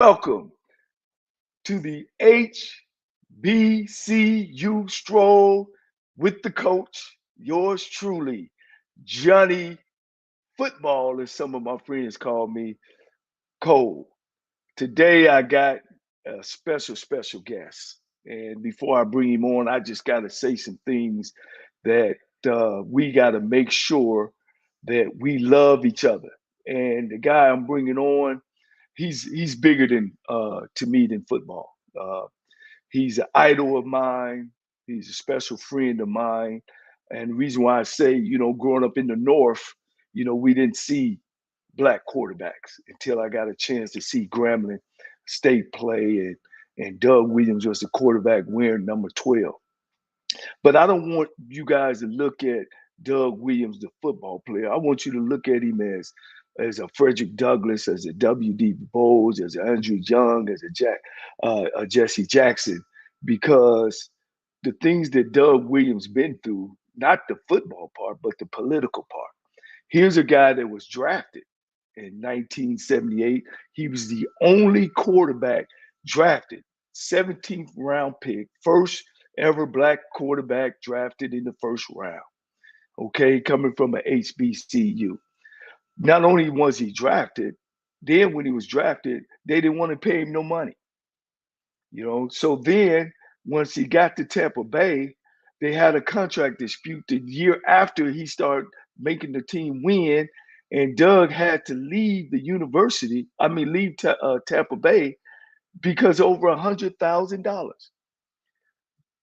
Welcome to the HBCU Stroll with the coach, yours truly, Johnny Football, as some of my friends call me, Cole. Today I got a special guest. And before I bring him on, I just got to say some things that we got to make sure that we love each other. And the guy I'm bringing on, he's bigger than to me than football. He's an idol of mine. He's a special friend of mine. And the reason why I say, growing up in the North, we didn't see black quarterbacks until I got a chance to see Grambling State play, and Doug Williams was the quarterback wearing number 12. But I don't want you guys to look at Doug Williams, the football player. I want you to look at him as a Frederick Douglass, as a W.D. Bowles, as a Andrew Young, as a Jesse Jackson, because the things that Doug Williams been through, not the football part, but the political part. Here's a guy that was drafted in 1978. He was the only quarterback drafted, 17th round pick, first ever black quarterback drafted in the first round. Okay, coming from an HBCU. Not only was he drafted, then when he was drafted, they didn't want to pay him no money. So then once he got to Tampa Bay, they had a contract dispute the year after he started making the team win, and Doug had to leave the university. Leave Tampa Bay because over $100,000.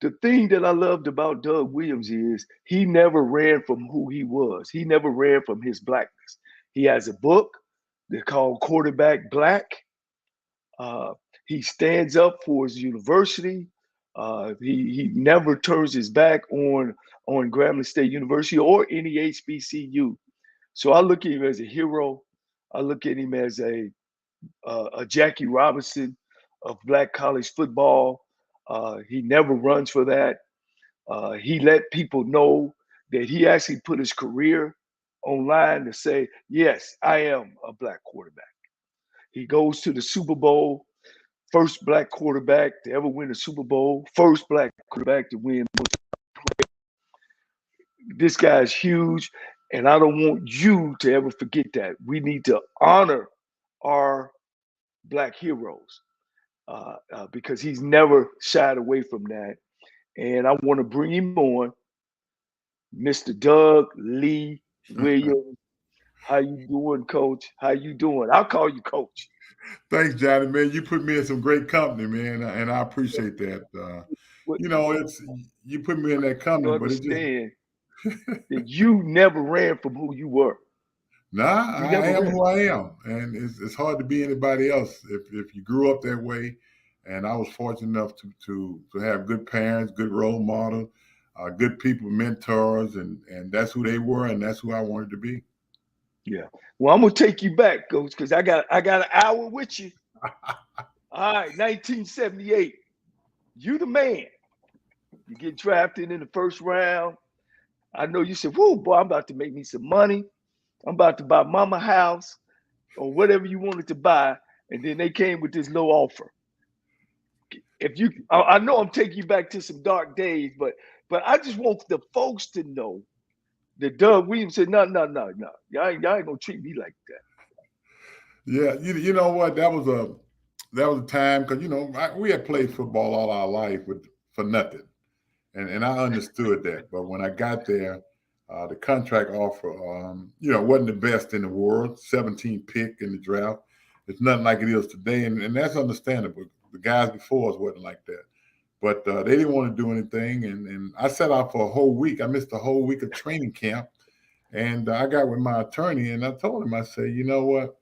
The thing that I loved about Doug Williams is he never ran from who he was. He never ran from his blackness. He has a book they called Quarterback Black. He stands up for his university. He never turns his back on Grambling State University or any HBCU. So I look at him as a hero. I look at him as a Jackie Robinson of black college football. He never runs for that. He let people know that he actually put his career online to say, yes, I am a black quarterback. He goes to the Super Bowl, first black quarterback to ever win a Super Bowl, first black quarterback to win. This guy's huge, and I don't want you to ever forget that. We need to honor our black heroes because he's never shied away from that. And I want to bring him on, Mr. Doug Lee Williams. How you doing, Coach? How you doing? I'll call you Coach. Thanks, Johnny, man. You put me in some great company, man, and I appreciate that. What It's you put me in that you company, but it just understand that you never ran from who you were. nah. You I never am ran. who I am, and it's hard to be anybody else if you grew up that way. And I was fortunate enough to have good parents, good role models, good people, mentors, and that's who they were, and that's who I wanted to be. Yeah. Well, I'm gonna take you back, Coach, because I got an hour with you. All right, 1978. You the man. You get drafted in the first round. I know you said, "Whoa, boy, I'm about to make me some money. I'm about to buy mama house or whatever you wanted to buy." And then they came with this low offer. If you, I know I'm taking you back to some dark days, but I just want the folks to know that Doug Williams said, "No, no, no, no. Y'all ain't gonna treat me like that." Yeah, you know what? That was a time because we had played football all our life for nothing. And I understood that. But when I got there, the contract offer, wasn't the best in the world. 17 pick in the draft. It's nothing like it is today, and that's understandable. The guys before us wasn't like that. But they didn't want to do anything, and I sat out for a whole week. I missed a whole week of training camp, and I got with my attorney, and I told him, I said, you know what?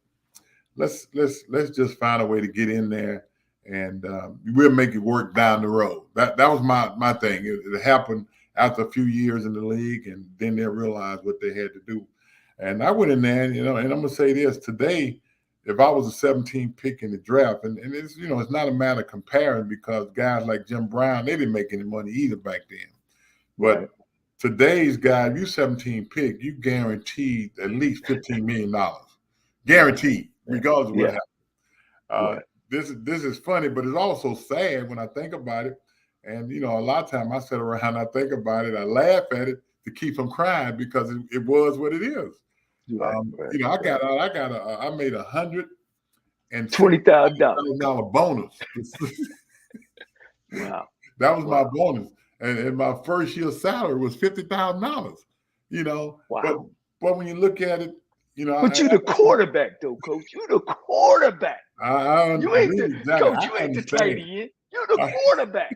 Let's just find a way to get in there, and we'll make it work down the road. That was my thing. It happened after a few years in the league, and then they realized what they had to do. And I went in there, and I'm gonna say this today: if I was a 17 pick in the draft, and it's not a matter of comparing because guys like Jim Brown, they didn't make any money either back then. Right. But today's guy, if you 17 pick, you guaranteed at least $15 million, guaranteed, Yeah. regardless of what Yeah. happens. Uh, Right. this is funny, but it's also sad when I think about it. And a lot of time I sit around, I think about it, I laugh at it to keep from crying because it was what it is. Right, I made $20,000. $160,000 bonus. Wow. That was my bonus, and my first year's salary was $50,000. Wow. But when you look at it, but you're the quarterback, though, Coach. You're the quarterback. You ain't the coach. You ain't the tight end. You're the quarterback.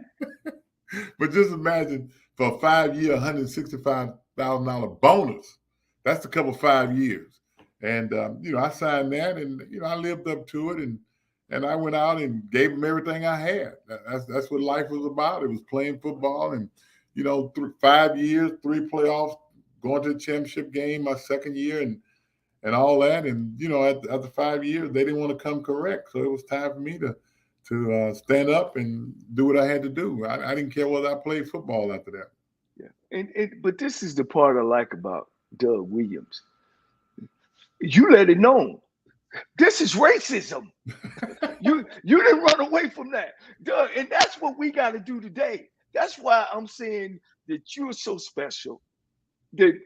But just imagine for a 5-year, $165,000 bonus. That's to cover 5 years. And I signed that, and I lived up to it, and I went out and gave them everything I had. That's what life was about. It was playing football, and 5 years, 3 playoffs, going to the championship game my second year, and all that. And after 5 years, they didn't want to come correct, so it was time for me to stand up and do what I had to do. I didn't care whether I played football after that. Yeah, but this is the part I like about Doug Williams. You let it known. This is racism. You didn't run away from that, Doug, and that's what we got to do today. That's why I'm saying that you're so special. That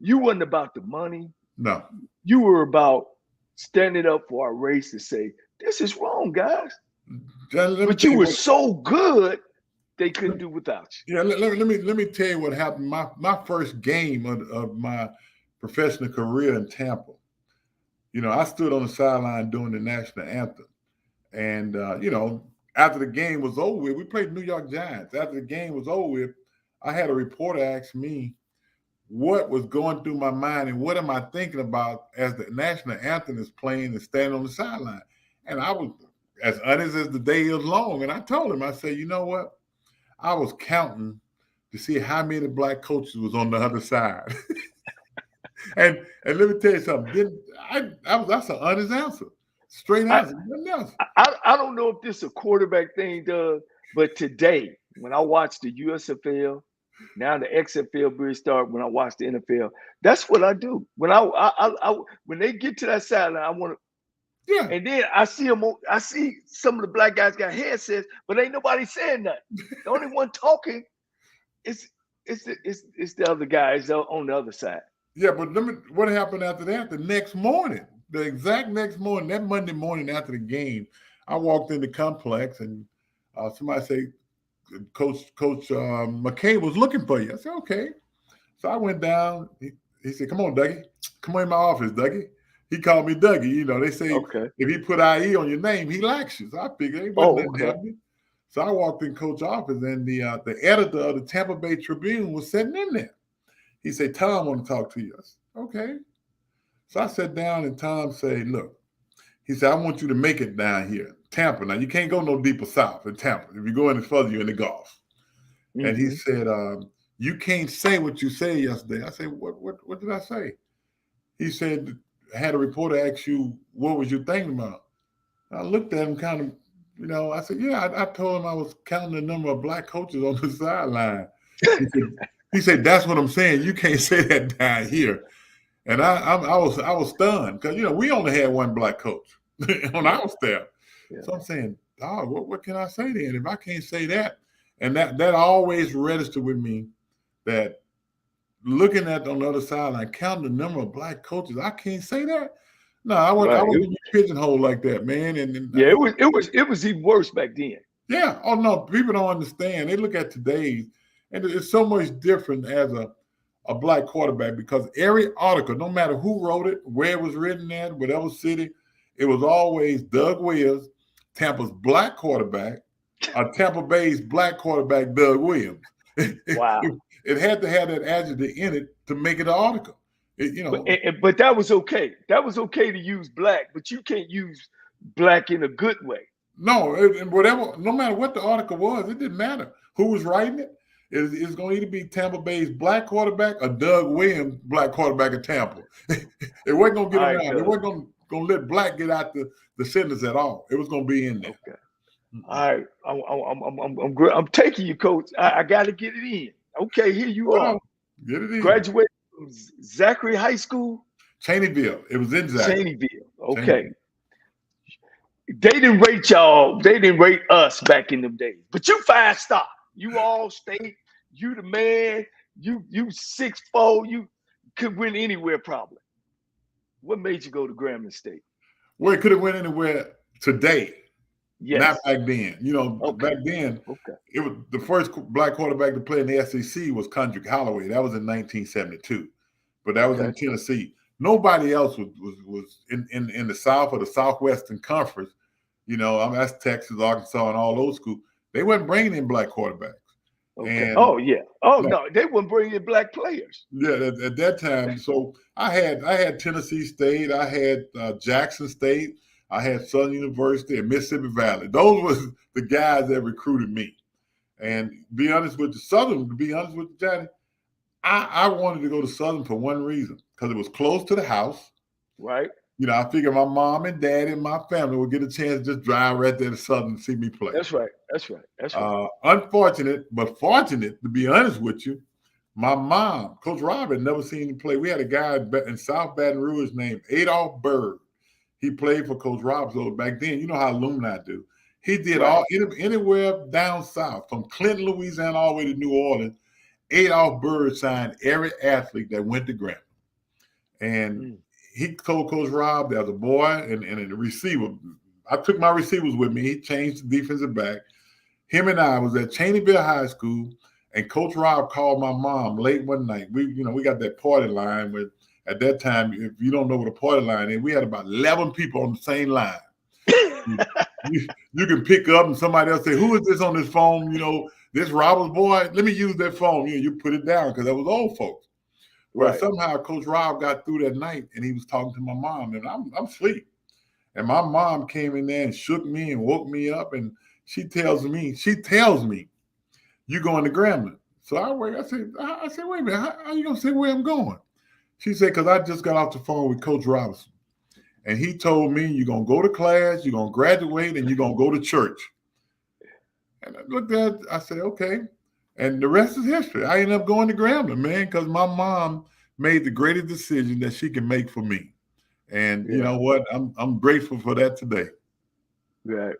you wasn't about the money. No, you were about standing up for our race to say this is wrong, guys. But you were so good they couldn't do without you. Yeah, let me tell you what happened. My first game of my professional career in Tampa. I stood on the sideline doing the national anthem, and after the game was over with, we played New York Giants. After the game was over with, I had a reporter ask me what was going through my mind and what am I thinking about as the national anthem is playing and standing on the sideline. And I was as honest as the day is long. And I told him, I said, you know what? I was counting to see how many black coaches was on the other side. and let me tell you something. That's an honest answer. Straight answer. I don't know if this is a quarterback thing, Doug, but today, when I watch the USFL, now the XFL will start. When I watch the NFL, that's what I do. When when they get to that sideline, I want to. Yeah. And then I see them. I see some of the black guys got headsets, but ain't nobody saying nothing. The only one talking is the other guys on the other side. Yeah, but what happened after that? The next morning, the exact next morning, that Monday morning after the game, I walked in the complex and somebody said, Coach McKay was looking for you. I said, okay. So I went down. He said, come on, Dougie. Come on in my office, Dougie. He called me Dougie. They say if he put IE on your name, he likes you. So I figured, happening. So I walked in Coach's office, and the editor of the Tampa Bay Tribune was sitting in there. He said, Tom, I want to talk to you. I said, okay. So I sat down, and Tom said, look, he said, I want you to make it down here. Tampa. Now, you can't go no deeper south in Tampa. If you go any further, you're in the Gulf. Mm-hmm. And he said, you can't say what you said yesterday. I said, what did I say? He said, I had a reporter ask you, what was you thinking about? I looked at him kind of, I said, yeah, I told him I was counting the number of black coaches on the sideline. He said, that's what I'm saying. You can't say that down here. And I was stunned because, we only had one black coach on our staff. Yeah. So I'm saying, dog, what can I say then if I can't say that? And that always registered with me that looking at on the other sideline, counting the number of black coaches, I can't say that. No, I wasn't pigeonholed like that, man. And yeah, it was even worse back then. Yeah. Oh no, people don't understand. They look at today's, and it's so much different as a black quarterback because every article, no matter who wrote it, where it was written at, whatever city, it was always Doug Williams, Tampa's black quarterback, Tampa Bay's black quarterback, Doug Williams. Wow. It had to have that adjective in it to make it an article. But that was okay. That was okay to use black, but you can't use black in a good way. No, no matter what the article was, it didn't matter who was writing it. It's going to either be Tampa Bay's black quarterback or Doug Williams' black quarterback at Tampa. It wasn't going to get around. It wasn't going to let black get out the sentence at all. It was going to be in there. Okay. All right. I'm taking you, Coach. I got to get it in. Okay, here you are. Get it in. Graduated from Zachary High School. Cheneyville. It was in Zachary. Cheneyville. Okay. They didn't rate y'all. They didn't rate us back in them days. But you 5-star. You all state. You the man. You 6'4". You could win anywhere probably. What made you go to Grambling State? Well, it could have went anywhere today, not Yes. back then. You know, Okay. back then, Okay. it was the first black quarterback to play in the SEC was Kendrick Holloway. That was in 1972, but that was in Okay. Tennessee. Nobody else was in the South or the Southwestern Conference. You know, I mean, that's Texas, Arkansas, and all those schools. They weren't bringing in black quarterbacks. Okay. And Oh yeah. Oh yeah, no, they wouldn't bring in black players. yeah, at that time. So I had Tennessee State, I had Jackson State, I had Southern University and Mississippi Valley. Those was the guys that recruited me. And be honest with you, Southern, to be honest with you, Johnny, I wanted to go to Southern for one reason, because it was close to the house. Right. You know, I figured my mom and dad and my family would get a chance to just drive right there to Southern and see me play. That's right. That's right. That's right. Unfortunate, but fortunate, to be honest with you, my mom, Coach Rob, had never seen him play. We had a guy in South Baton Rouge named Adolph Berg. He played for Coach Rob. So back then, you know how alumni do. He did Right. anywhere down south, from Clinton, Louisiana, all the way to New Orleans. Adolph Berg signed every athlete that went to Grambling. And he told Coach Rob there was a boy and a receiver. I took my receivers with me. He changed the defensive back. Him and I was at Cheneyville High School, and Coach Rob called my mom late one night. We got that party line with, at that time, if you don't know what a party line is, we had about 11 people on the same line. You can pick up and somebody else say, "Who is this on this phone? You know, this Robert's boy. Let me use that phone." You put it down because that was old folks. Well, Right. somehow Coach Rob got through that night, and he was talking to my mom, and I'm asleep. And my mom came in there and shook me and woke me up, and she tells me, "You going to Grambling?" So I wait. I said, "Wait a minute. How you gonna say where I'm going?" She said, "Because I just got off the phone with Coach Robinson, and he told me you're gonna go to class, you're gonna graduate, and you're gonna go to church." And I looked at it, I said, "Okay." And the rest is history. I ended up going to Grambling, man, because my mom made the greatest decision that she can make for me. And you know what? I'm grateful for that today. Right.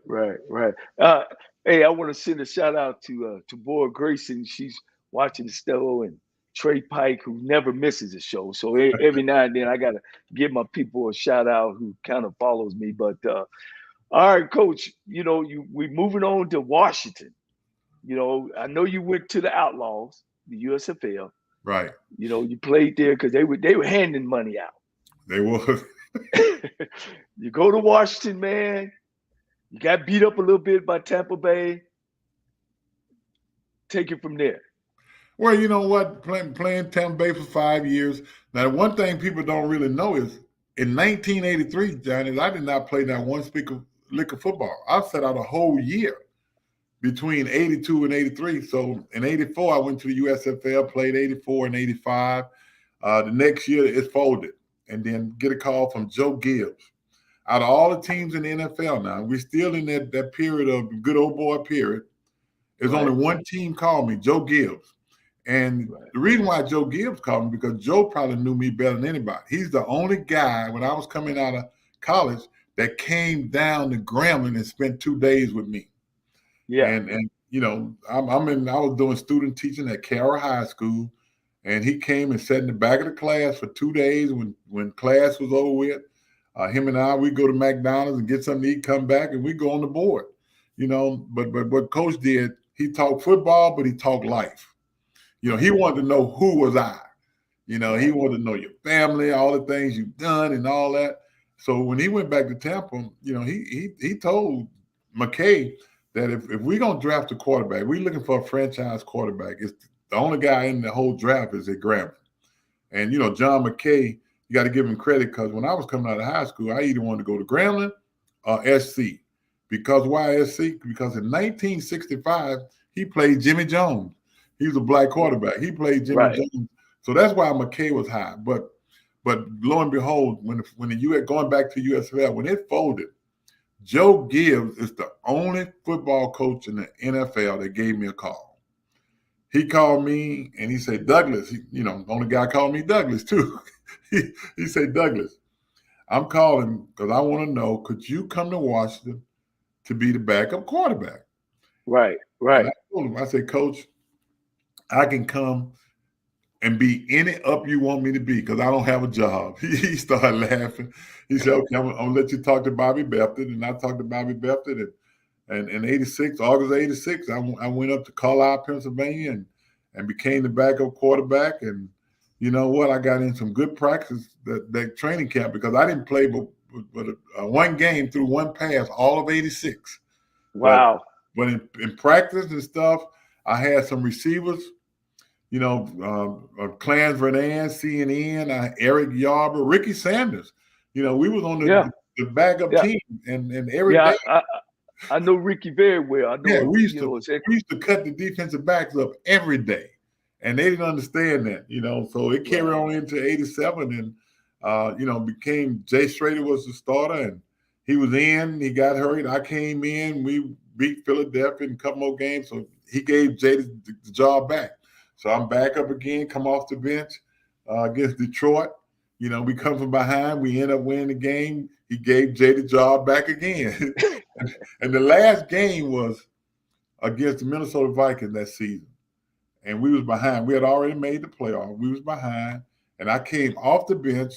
Hey, I want to send a shout out to Boyd Grayson. She's watching the show, and Trey Pike, who never misses a show. So every now and then, I gotta give my people a shout out who kind of follows me. But all right, Coach. We moving on to Washington. I know you went to the Outlaws, the USFL. Right. You played there because they were handing money out. They was. You go to Washington, man. You got beat up a little bit by Tampa Bay. Take it from there. Well, you know what? Playing Tampa Bay for 5 years. Now, one thing people don't really know is in 1983, Johnny, I did not play that one lick of football. I sat out a whole year between 82 and 83. So in 84, I went to the USFL, played 84 and 85. The next year, it folded. And then get a call from Joe Gibbs. Out of all the teams in the NFL now, we're still in that period of good old boy period. There's only one team called me, Joe Gibbs. And the reason why Joe Gibbs called me, because Joe probably knew me better than anybody. He's the only guy, when I was coming out of college, that came down to Grambling and spent 2 days with me. Yeah. And I was doing student teaching at Carroll High School, and he came and sat in the back of the class for 2 days when class was over with. Him and I, we go to McDonald's and get something to eat, come back, and we go on the board. But what Coach did, he talked football, but he talked life. He wanted to know who was I. He wanted to know your family, all the things you've done and all that. So when he went back to Tampa, he told McKay that if we're going to draft a quarterback, we're looking for a franchise quarterback. It's the only guy in the whole draft is at Grambling. And, John McKay, you got to give him credit, because when I was coming out of high school, I either wanted to go to Grambling or SC. Because why SC? Because in 1965, he played Jimmy Jones. He was a black quarterback. He played Jimmy Jones. So that's why McKay was high. But lo and behold, when the U.S. going back to USFL, when it folded, Joe Gibbs is the only football coach in the NFL that gave me a call. He called me and he said, "Douglas," the only guy called me Douglas too. He said, "Douglas, I'm calling because I want to know, could you come to Washington to be the backup quarterback? Right, And right. I told him, I said, Coach, I can come and be any up you want me to be because I don't have a job. He started laughing. He said, okay, I'm going to let you talk to Bobby Belton. And I talked to Bobby Belton. And in 86, August 86, I went up to Carlisle, Pennsylvania and became the backup quarterback. And you know what? I got in some good practice that training camp because I didn't play but one game through one pass all of 86. Wow. But in practice and stuff, I had some receivers, you know, Clarence Vernan, CNN, Eric Yarber, Ricky Sanders. You know, we was on Yeah, the backup yeah, team, and every yeah. day, I know Ricky very well. I know yeah, him. we used You to know, we used to cut the defensive backs up every day, and they didn't understand that, you know. So it carried right. on into '87, and you know, became Jay Schrader was the starter, and he was in. He got hurt. I came in. We beat Philadelphia in a couple more games, so he gave Jay the job back. So I'm back up again. Come off the bench against Detroit. You know, we come from behind. We end up winning the game. He gave Jay the job back again. And the last game was against the Minnesota Vikings that season. And we was behind. We had already made the playoff. We was behind. And I came off the bench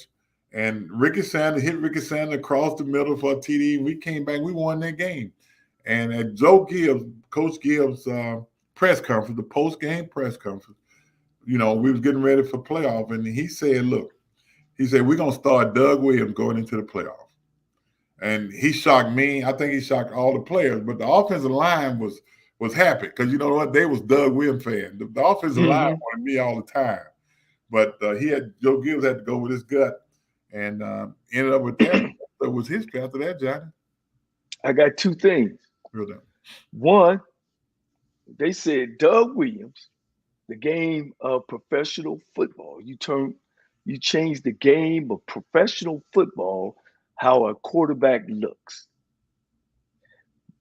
and Ricky Sanders hit Ricky Sanders across the middle for a TD. We came back. We won that game. And at Coach Gibbs' press conference, the post-game press conference, you know, we was getting ready for playoff. And he said, look, he said, we're going to start Doug Williams going into the playoff. And he shocked me. I think he shocked all the players. But the offensive line was happy because you know what? They was Doug Williams fans. The offensive line wanted me all the time. But Joe Gibbs had to go with his gut and ended up with that. That was history after that, Johnny. I got two things. Real done. One, they said Doug Williams, the game of professional football. You change the game of professional football, how a quarterback looks.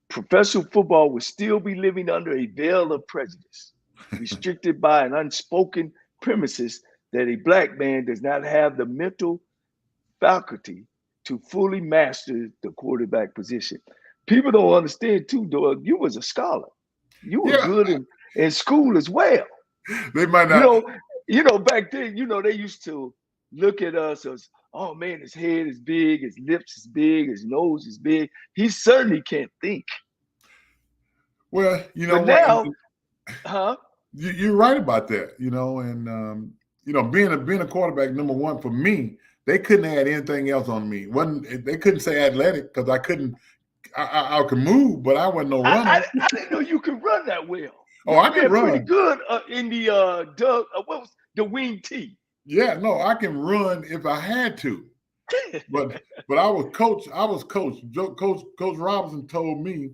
Professional football would still be living under a veil of prejudice, restricted by an unspoken premises that a black man does not have the mental faculty to fully master the quarterback position. People don't understand too, Doug. You was a scholar. You were good in school as well. They might not. Back then, they used to look at us as, oh man, his head is big, his lips is big, his nose is big. He certainly can't think. Well, you know but what? Now, You're right about that. You know, and being a quarterback, number one for me, they couldn't add anything else on me. They couldn't say athletic because I couldn't. I could move, but I wasn't no runner. I didn't know you could run that well. I can run pretty good in the what was the wing T? Yeah, no, I can run if I had to. but I was coach. Coach Robinson told me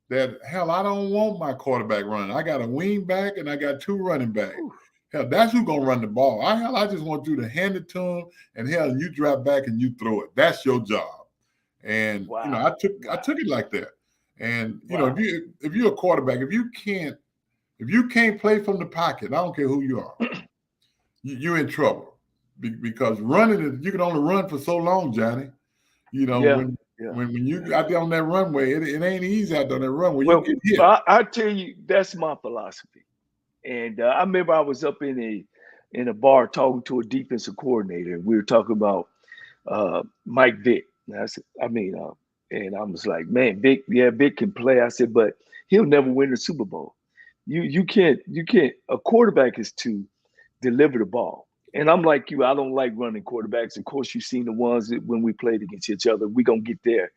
that hell, I don't want my quarterback running. I got a wing back and I got two running backs. Hell, that's who's gonna run the ball. I just want you to hand it to him, and hell, you drop back and you throw it. That's your job. And I took it like that. And if you're a quarterback, if you can't play from the pocket, I don't care who you are, you're in trouble because running you can only run for so long, Johnny. When you out there on that runway, it ain't easy out there on that runway. You get hit. I tell you, that's my philosophy. And I remember I was up in a bar talking to a defensive coordinator, and we were talking about Mike Vick. And I was like, man, Vic can play. I said, but he'll never win the Super Bowl. You can't. A quarterback is to deliver the ball. And I'm like you. I don't like running quarterbacks. Of course, you've seen the ones that when we played against each other, we're gonna get there.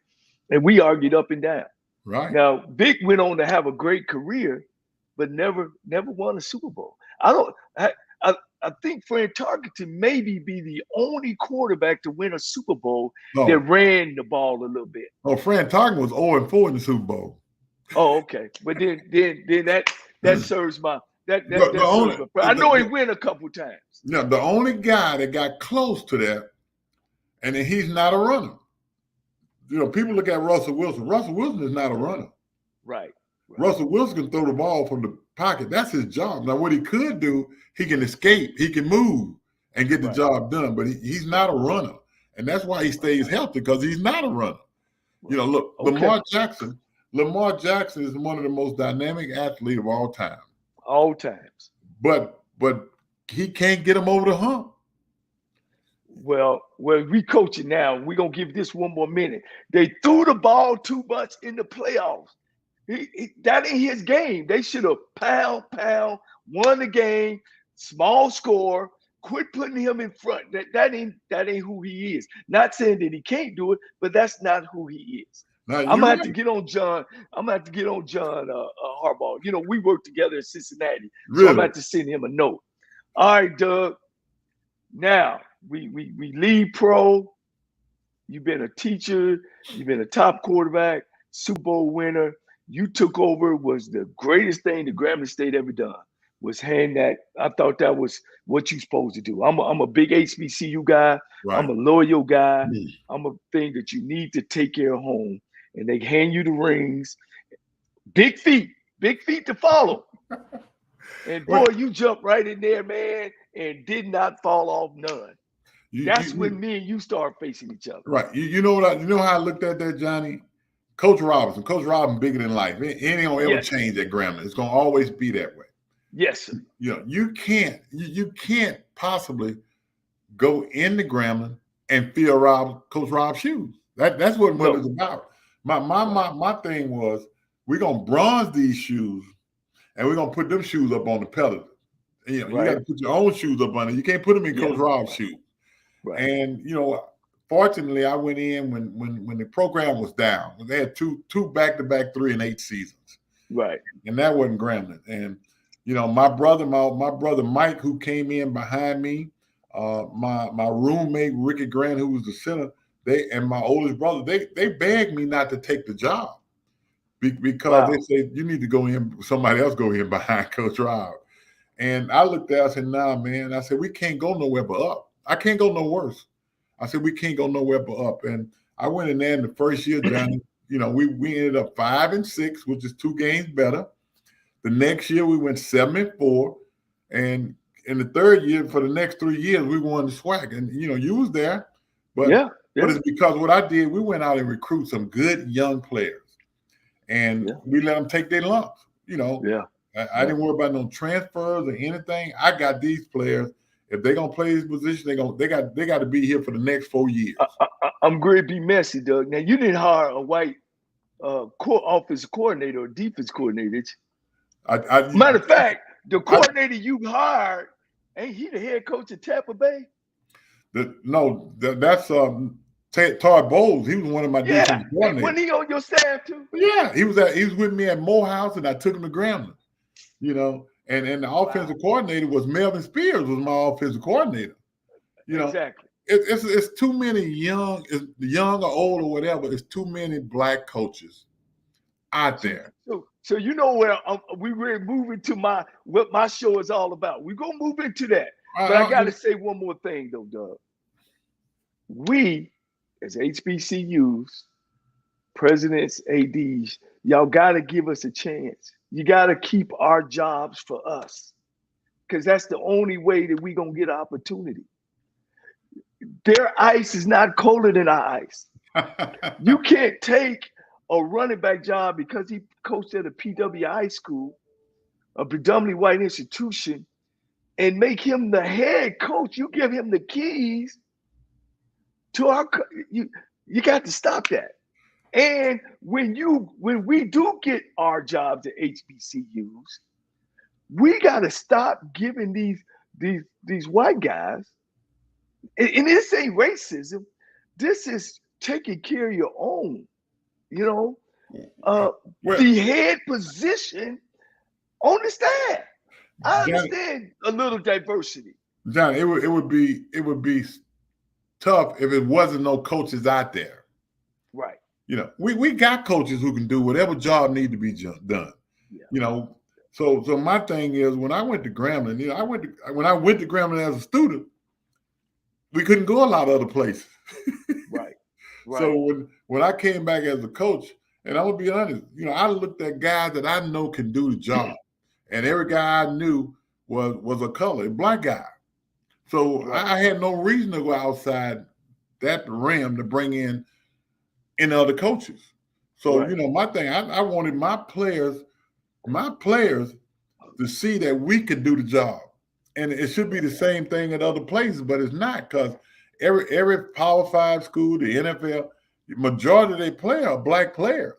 And we argued up and down. Right. Now, Vic went on to have a great career, but never won a Super Bowl. I think Fran Tarkenton maybe be the only quarterback to win a Super Bowl that ran the ball a little bit. Oh, Fran Tarkenton was 0-4 in the Super Bowl. Oh, okay. But then that serves my I know he win a couple times. No, the only guy that got close to that, and then he's not a runner. People look at Russell Wilson. Russell Wilson is not a runner. Right. Russell Wilson can throw the ball from the pocket. That's his job. Now, what he could do, he can escape. He can move and get the job done, but he's not a runner. And that's why he stays healthy, because he's not a runner. You know, look, Okay. Lamar Jackson is one of the most dynamic athletes of all time. All times. But he can't get him over the hump. Well, we coaching now. We're going to give this one more minute. They threw the ball too much in the playoffs. That ain't his game. They should have pound, won the game, small score, quit putting him in front. That ain't who he is. Not saying that he can't do it, but that's not who he is. Now, I'm gonna have to get on John. Harbaugh. You know, we work together in Cincinnati, so I'm gonna have to send him a note. All right, Doug. Now we leave pro. You've been a teacher. You've been a top quarterback, Super Bowl winner. You took over. Was the greatest thing the Grambling State ever done. Was hand that. I thought that was what you're supposed to do. I'm a big HBCU guy. Right. I'm a loyal guy. I'm a thing that you need to take care of home. And they hand you the rings. Big feet to follow. And boy, you jumped right in there, man, and did not fall off none. That's when me and you start facing each other. Right. You know what? You know how I looked at that, Johnny? Coach Robinson, bigger than life. It ain't gonna ever change at Grambling. It's gonna always be that way. Yes, sir. You know, you can't possibly go into Grambling and feel Coach Rob's shoes. That's what it's about. My thing was, we're gonna bronze these shoes, and we're gonna put them shoes up on the pedestal. You know, you got to put your own shoes up on it. You can't put them in Coach Rob's shoes. Right. And you know, fortunately, I went in when the program was down. They had two back-to-back 3-8 seasons. Right. And that wasn't Grambling. And you know, my brother Mike, who came in behind me, my roommate Ricky Grant, who was the center, and my oldest brother, they begged me not to take the job because they said, you need to go in, somebody else go in behind Coach Rob. And I looked at it, I said, nah, man. I said, we can't go nowhere but up. I can't go no worse. I said, we can't go nowhere but up. And I went in there in the first year, Johnny, you know, we ended up 5-6, which is 2 games better. The next year we went 7-4. And in the third year, for the next 3 years, we won the SWAC. And, you know, you was there. But it's because what I did, we went out and recruit some good young players. And we let them take their lumps, you know. I didn't worry about no transfers or anything. I got these players. If they're gonna play this position, they got to be here for the next 4 years. I'm going to be messy, Doug. Now you didn't hire a white offensive coordinator or defense coordinator. Matter of fact, the coordinator you hired, ain't he the head coach of Tampa Bay? That's Todd Bowles. He was one of my defense coordinators. Wasn't he on your staff too? Yeah, he was with me at Morehouse, and I took him to Grambling. You know, and the offensive coordinator was Melvin Spears, was my offensive coordinator. You know, exactly. It's too many young or old or whatever. It's too many black coaches out there. So you know where we're moving to what my show is all about. We're gonna move into that. But I got to say one more thing though, Doug. We as HBCUs, presidents, ADs, y'all got to give us a chance. You got to keep our jobs for us, because that's the only way that we're going to get an opportunity. Their ice is not colder than our ice. You can't take a running back job because he coached at a PWI school, a predominantly white institution, and make him the head coach. You give him the keys to our – you got to stop that. And when we do get our jobs at HBCUs, we got to stop giving these white guys, and this ain't racism. This is taking care of your own, you know, the head position on the staff. I understand a little diversity. John, it would be tough if it wasn't no coaches out there. Right. You know, we got coaches who can do whatever job need to be done. Yeah. You know, so my thing is, when I went to Grambling, you know, when I went to Grambling as a student, we couldn't go a lot of other places. Right. So when I came back as a coach, and I'm gonna be honest, you know, I looked at guys that I know can do the job, and every guy I knew was a black guy. So I had no reason to go outside that rim to bring in other coaches. So, Right. my thing, I wanted my players to see that we could do the job. And it should be the same thing at other places, but it's not, because every Power Five school, the NFL, the majority of their players are black players.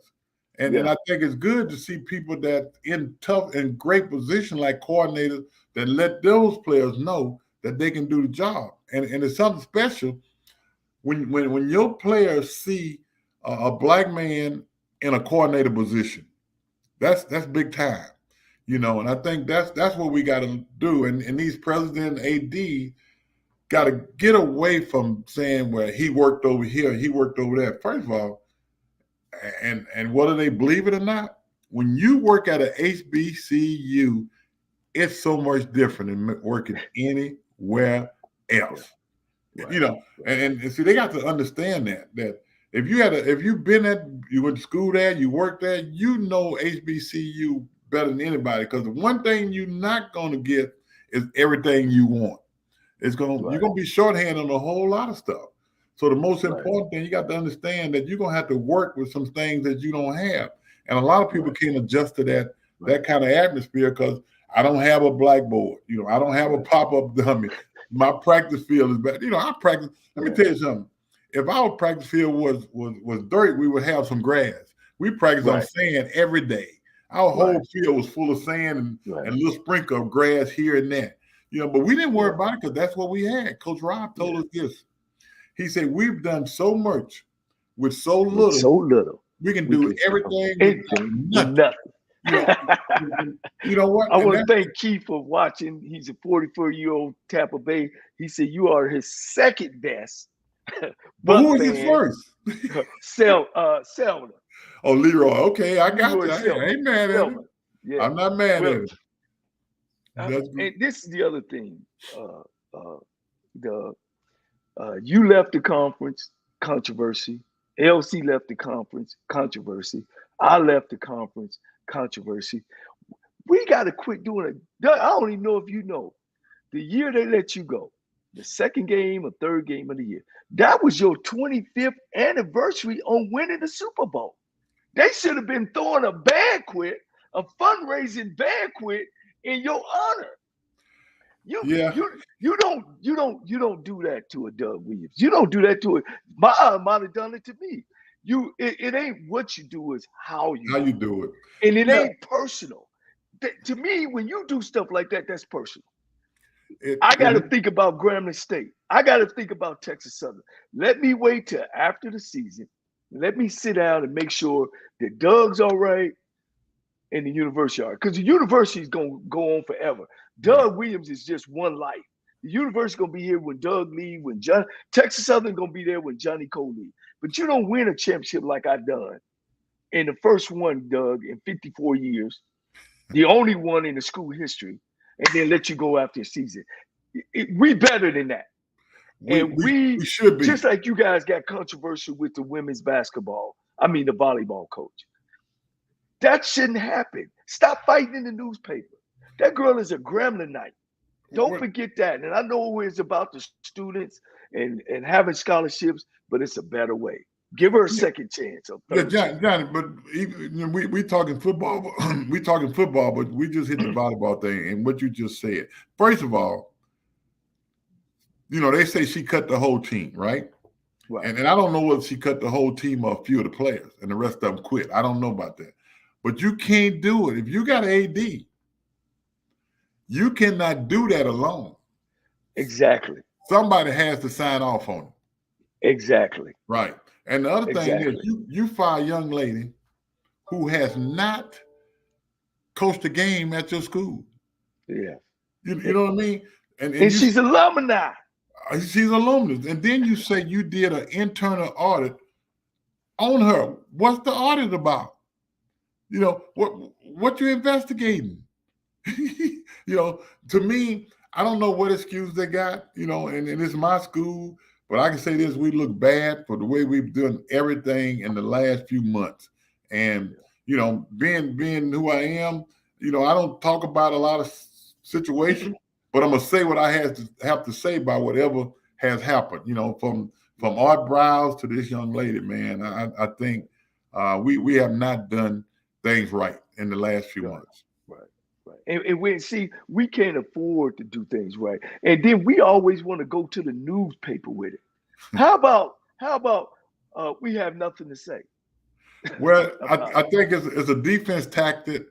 And I think it's good to see people that in tough and great position like coordinators that let those players know that they can do the job. And it's something special when your players see a black man in a coordinator position. That's big time. And I think that's what we got to do. And these president AD got to get away from saying, well, he worked over here, he worked over there. First of all, and whether they believe it or not, when you work at an HBCU, it's so much different than working anywhere else. Right. And see, they got to understand that if you went to school there, you worked there, HBCU better than anybody, because the one thing you're not going to get is everything you want. You're going to be shorthanded on a whole lot of stuff. So the most important thing, you got to understand that you're going to have to work with some things that you don't have. And a lot of people can't adjust to that kind of atmosphere, because I don't have a blackboard. I don't have a pop-up dummy. My practice field is bad. I practice. Let me tell you something. If our practice field was dirt, we would have some grass. We practice on sand every day. Our whole field was full of sand and a little sprinkle of grass here and there. But we didn't worry about it, because that's what we had. Coach Rob told us this. He said, we've done so much with so little. We can do everything with nothing. You know what? I want to thank Keith for watching. He's a 44-year-old Tampa Bay. He said you are his second best. But who was his first? Selma. Oh, Leroy. Okay, I got you. I ain't mad at him. Yeah. I'm not mad at him. And this is the other thing. You left the conference, controversy. LC left the conference, controversy. I left the conference, controversy. We got to quit doing it. I don't even know if you know. The year they let you go, the second game or third game of the year, that was your 25th anniversary on winning the Super Bowl. They should have been throwing a banquet, a fundraising banquet in your honor. You don't do that to a Doug Williams. You don't do that to it. My aunt might have done it to me. It ain't what you do, is how you do it. And it ain't personal. To me, when you do stuff like that, that's personal. I got to think about Grambling State. I got to think about Texas Southern. Let me wait till after the season. Let me sit down and make sure that Doug's all right and the university are. Because the university is going to go on forever. Doug Williams is just one life. The university is going to be here when Doug leaves, Texas Southern going to be there when Johnnie Cole leaves. But you don't win a championship like I've done. And the first one, Doug, in 54 years, the only one in the school history, and then let you go after a season. We better than that. We should be. Just like you guys got controversial with the women's the volleyball coach. That shouldn't happen. Stop fighting in the newspaper. That girl is a Gremlinite. Don't forget that. And I know it's about the students and having scholarships, but it's a better way. Give her a second chance. Johnny, but we talking football. We talking football, but we just hit the volleyball thing and what you just said. First of all, they say she cut the whole team, right? Right. And I don't know whether she cut the whole team or a few of the players and the rest of them quit. I don't know about that. But you can't do it. If you got an AD, you cannot do that alone. Exactly. Somebody has to sign off on it. Exactly. Right. And the other thing is you fire a young lady who has not coached a game at your school. Yeah. You know what I mean? And she's alumni. She's alumnus. And then you say you did an internal audit on her. What's the audit about? What you investigating? To me, I don't know what excuse they got, and it's my school, but I can say this: we look bad for the way we've done everything in the last few months. And, being who I am, I don't talk about a lot of situations, but I'm going to say what I have to say about whatever has happened, from From Art Browse to this young lady, man, I think we have not done things right in the last few Right, months. right, right. And we can't afford to do things right. And then we always want to go to the newspaper with it. How about we have nothing to say Well, about I it? think it's a defense tactic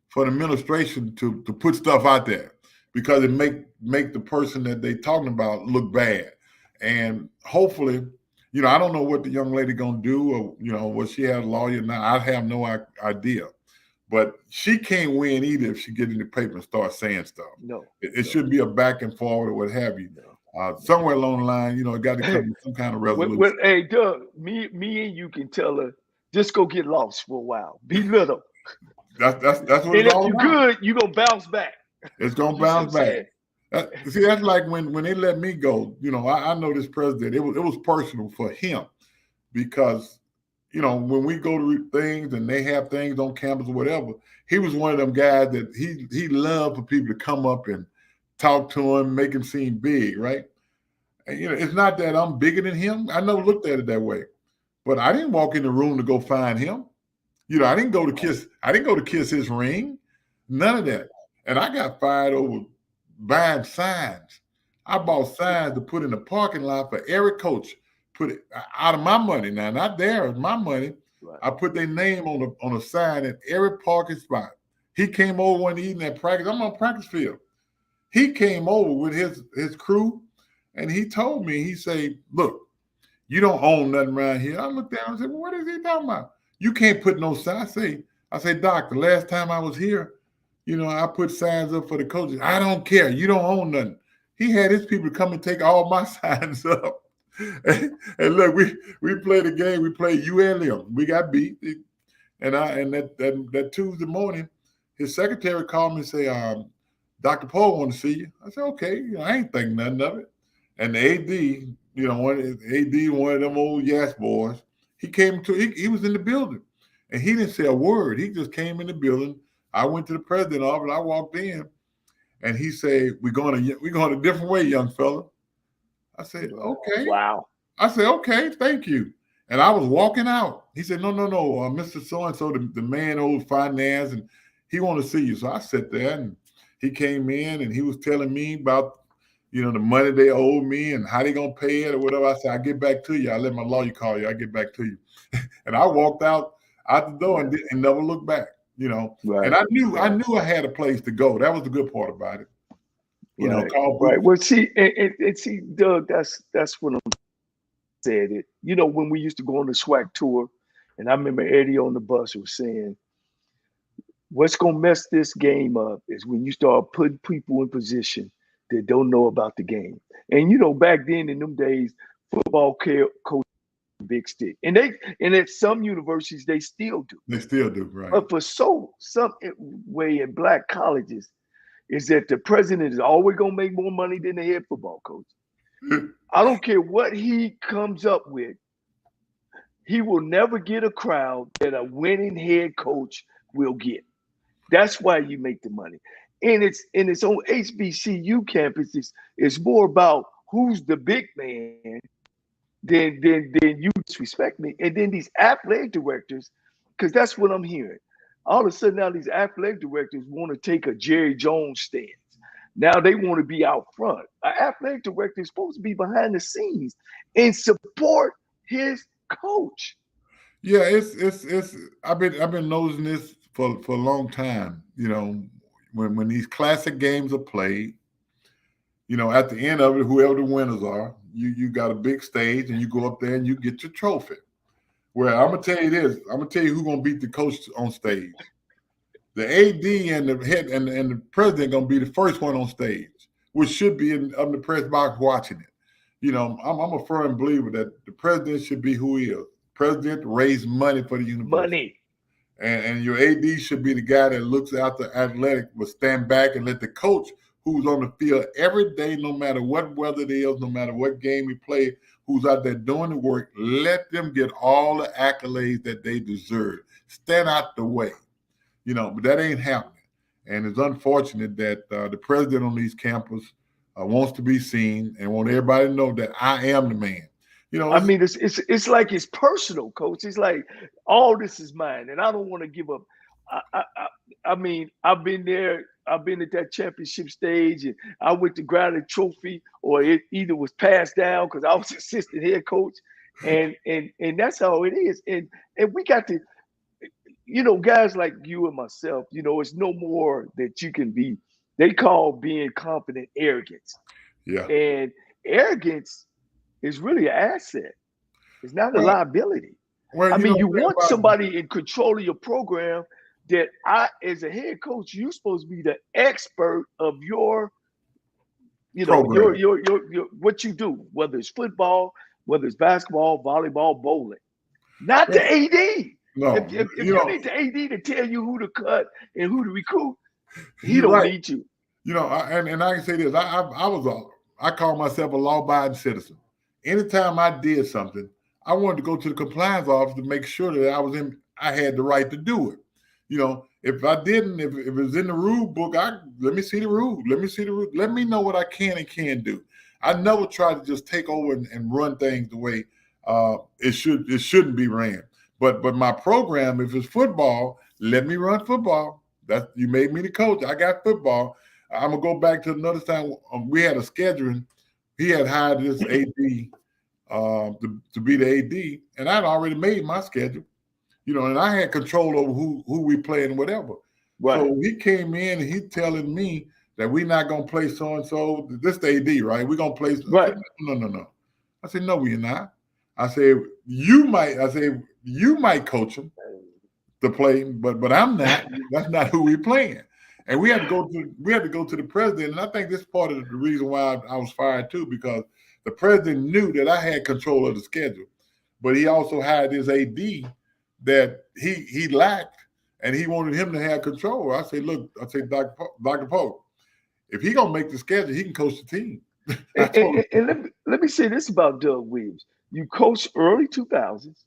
for the administration to put stuff out there because it make the person that they talking about look bad. And hopefully, I don't know what the young lady gonna do, or what she has a lawyer now. I have no idea. But she can't win either if she get in the paper and start saying stuff. No, It no, should be a back and forward or what have you. no, Somewhere along the line, it got to no. come to some kind of Well, resolution. hey, Doug, me and you can tell her just go get lost for a while. Be little. That's what And it's if all you're about. good, you're gonna bounce back. It's gonna You see what bounce I'm back. saying? See, that's like when they let me go. I know this president. It was personal for him because when we go to things and they have things on campus or whatever, he was one of them guys that he loved for people to come up and talk to him, make him seem big, right? And it's not that I'm bigger than him. I never looked at it that way, but I didn't walk in the room to go find him. I didn't go to kiss. I didn't go to kiss his ring. None of that. And I got fired over buying signs. I bought signs to put in the parking lot for every coach. Put it out of my money now, not theirs, my money. Right. I put their name on a sign at every parking spot. He came over one evening at practice. I'm on practice field. He came over with his crew, and he told me, he said, "Look, you don't own nothing around here." I looked down and said, "Well, what is he talking about? You can't put no sign." I say, "Doc, the last time I was here, I put signs up for the coaches. I don't care. You don't own nothing." He had his people come and take all my signs up. And look, we played a game. We played ULM. We got beat. And that Tuesday morning, his secretary called me and say, "Dr. Poe want to see you." I said, "Okay." I ain't thinking nothing of it. And the AD, one of them old Yass boys, he was in the building. And he didn't say a word. He just came in the building. I went to the president's office. I walked in, and he said, "We're going a different way, young fella." I said, "Okay." Wow. I said, "Okay, thank you." And I was walking out. He said, "No, Mr. So-and-so, the man owes finance, and he want to see you." So I sat there, and he came in, and he was telling me about, the money they owe me and how they going to pay it or whatever. I said, "I'll get back to you. I'll let my lawyer call you. I'll get back to you." And I walked out the door and never looked back, Right. And I knew I had a place to go. That was the good part about it. Right. Call Right. Boots. Well, see, and see, Doug, that's what I'm said it. When we used to go on the SWAC tour, and I remember Eddie on the bus was saying, what's gonna mess this game up is when you start putting people in position that don't know about the game. And back then in them days, football coach big stick, and at some universities they still do. They still do, right? But for some way in black colleges, is that the president is always gonna make more money than the head football coach. I don't care what he comes up with. He will never get a crowd that a winning head coach will get. That's why you make the money. And it's on HBCU campuses. It's more about who's the big man than you disrespect me. And then these athletic directors, because that's what I'm hearing. All of a sudden now these athletic directors want to take a Jerry Jones stance. Now they want to be out front. An athletic director is supposed to be behind the scenes and support his coach. Yeah, it's. I've been noticing this for a long time. When these classic games are played, at the end of it, whoever the winners are, you got a big stage and you go up there and you get your trophy. Well, I'm gonna tell you this. I'm gonna tell you who's gonna beat the coach on stage. The AD and the head and the president gonna be the first one on stage, which should be in the press box watching it. I'm a firm believer that the president should be who he is. President raise money for the university. Money. And your AD should be the guy that looks out the athletic, will stand back and let the coach who's on the field every day, no matter what weather it is, no matter what game we play, who's out there doing the work, let them get all the accolades that they deserve. Stand out the way. But that ain't happening. And it's unfortunate that the president on these campuses wants to be seen and want everybody to know that I am the man. You know, I mean, it's like it's personal, coach. It's like all this is mine, and I don't want to give up. I mean, I've been there. I've been at that championship stage, and I went to grab a trophy, or it either was passed down because I was assistant head coach, and that's how it is. And we got to, guys like you and myself. It's no more that you can be. They call being confident arrogance, yeah. and arrogance is really an asset. It's not a Well, liability. well, I mean, you the thing want about somebody in control of your program that as a head coach, you're supposed to be the expert of your, program. your what you do, whether it's football, whether it's basketball, volleyball, bowling, not the Well, AD. no, If you need the AD to tell you who to cut and who to recruit, he you're don't right. need you. And I can say this: I call myself a law-abiding citizen. Anytime I did something, I wanted to go to the compliance office to make sure that I had the right to do it. If I didn't, if it was in the rule book, let me see the rule. Let me see the rule. Let me know what I can and can't do. I never try to just take over and run things the way it shouldn't be ran. But my program, if it's football, let me run football. That you made me the coach. I got football. I'm gonna go back to another time. We had a scheduling. He had hired this AD to be the AD, and I'd already made my schedule. And I had control over who we play and whatever. Right. So he came in and he telling me that we're not gonna play so and so. This the AD, right? We're gonna play. Right. I said, no. I said, no, we're not. I said, you might. I said, you might coach him to play, but I'm not. That's not who we playing. And we had to go to the president, and I think this is part of the reason why I was fired too, because the president knew that I had control of the schedule, but he also hired his AD that he lacked, and he wanted him to have control. I said, look, Dr. Pope, if he gonna make the schedule, he can coach the team. And let me say this about Doug Williams. You coached early 2000s.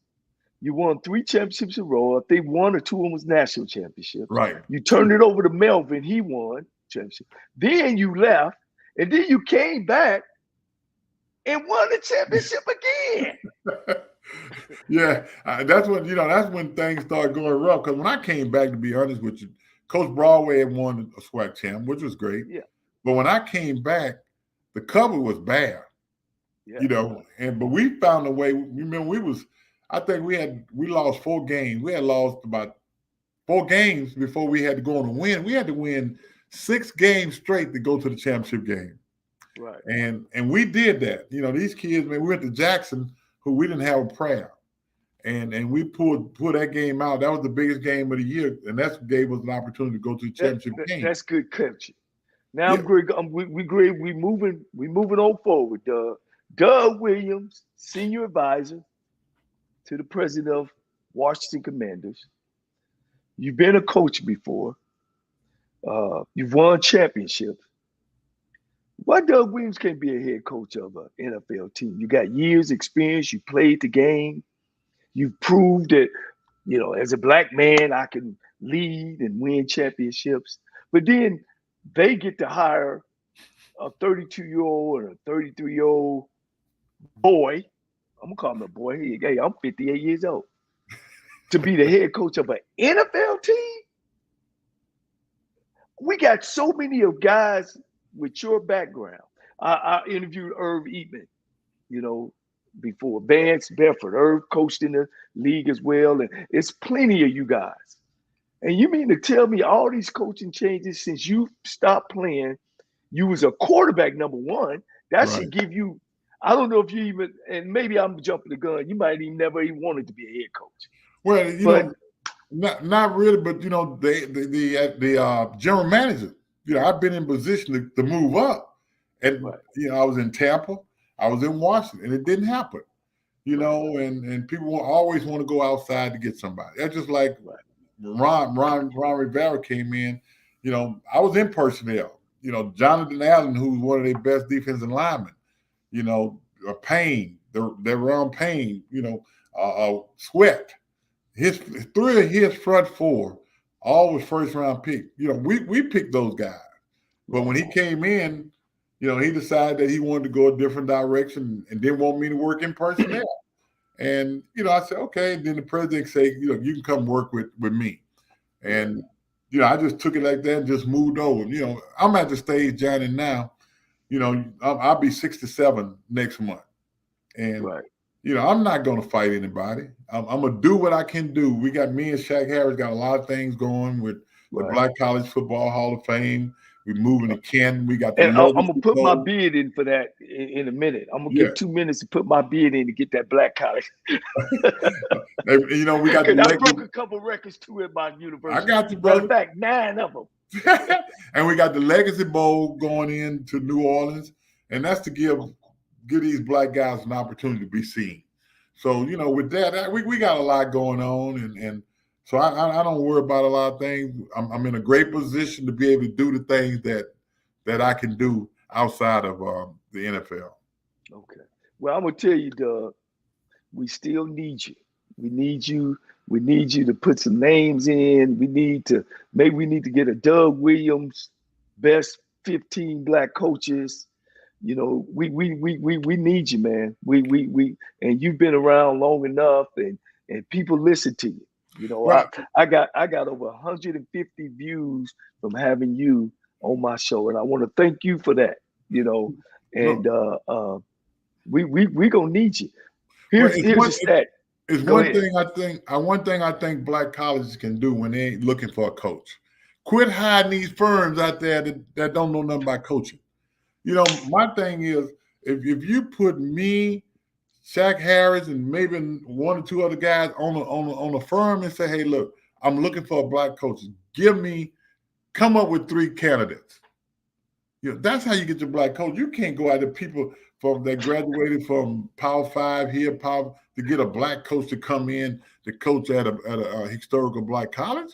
You won 3 championships in a row. I think 1 or 2 of them was national championships. Right. You turned it over to Melvin. He won championship. Then you left, and then you came back and won the championship again. Yeah, that's when things started going rough. Because when I came back, to be honest with you, Coach Broadway had won a SWAC champ, which was great. Yeah. But when I came back, the cover was bad. Yeah. But we found a way. Remember, I think we lost 4 games. We had lost about 4 games before we had to go on a win. We had to win 6 games straight to go to the championship game. Right. And we did that. These kids, man, we went to Jackson, who we didn't have a prayer. And we pulled that game out. That was the biggest game of the year, and that gave us an opportunity to go to the championship game. That's good coaching. Now I'm great. We great. We moving on forward. Doug Williams, senior advisor to the president of Washington Commanders. You've been a coach before. You've won championships. Why Doug Williams can't be a head coach of an NFL team? You got years experience. You played the game. You've proved that, as a black man, I can lead and win championships. But then they get to hire a 32-year-old and a 33-year-old boy. I'm going to call him a boy. Hey, I'm 58 years old. To be the head coach of an NFL team? We got so many of guys with your background. I interviewed Irv Eatman, before Vance Bedford. Irv coached in the league as well. And it's plenty of you guys. And you mean to tell me all these coaching changes since you stopped playing, you was a quarterback, number one. That should give you, I don't know if you even, and maybe I'm jumping the gun, you might even never even wanted to be a head coach. Well, not really, but the general manager, I've been in position to move up. And I was in Tampa, I was in Washington, and it didn't happen. And people always want to go outside to get somebody. That's just like Ron Rivera came in. I was in personnel. Jonathan Allen, who's one of their best defensive linemen. Payne, they're on Payne. Sweat. 3 of his front 4, all was first round pick. We picked those guys. But when he came in, He decided that he wanted to go a different direction and didn't want me to work in personnel. And, I said, okay. And then the president said, you can come work with me. And, I just took it like that and just moved over. I'm at the stage, Johnny, now, I'll be 67 next month. And, I'm not going to fight anybody. I'm going to do what I can do. We got me and Shaq Harris got a lot of things going with the Black College Football Hall of Fame. We're moving to Canton. We got the and I'm gonna put my bid in for that in a minute. I'm gonna get 2 minutes to put my bid in to get that Black College. We got the I broke a couple records too at my university. I got you, brother. Matter of fact, 9 of them. And we got the Legacy Bowl going into New Orleans, and that's to give these black guys an opportunity to be seen. So with that, we got a lot going on, and so I don't worry about a lot of things. I'm in a great position to be able to do the things that I can do outside of the NFL. Okay. Well, I'm gonna tell you, Doug, we still need you. We need you. We need you to put some names in. We need to get a Doug Williams, best 15 black coaches. We need you, man. We and you've been around long enough, and people listen to you. I got over 150 views from having you on my show, and I want to thank you for that. And we gonna need you. Here's a stat. It's one thing I think black colleges can do when they ain't looking for a coach. Quit hiding these firms out there that don't know nothing about coaching. My thing is if you put me, Shaq Harris, and maybe 1 or 2 other guys on a firm and say, hey, look, I'm looking for a black coach. Come up with 3 candidates. That's how you get your black coach. You can't go out to people that graduated from Power 5 here, to get a black coach to come in to coach at a historical black college.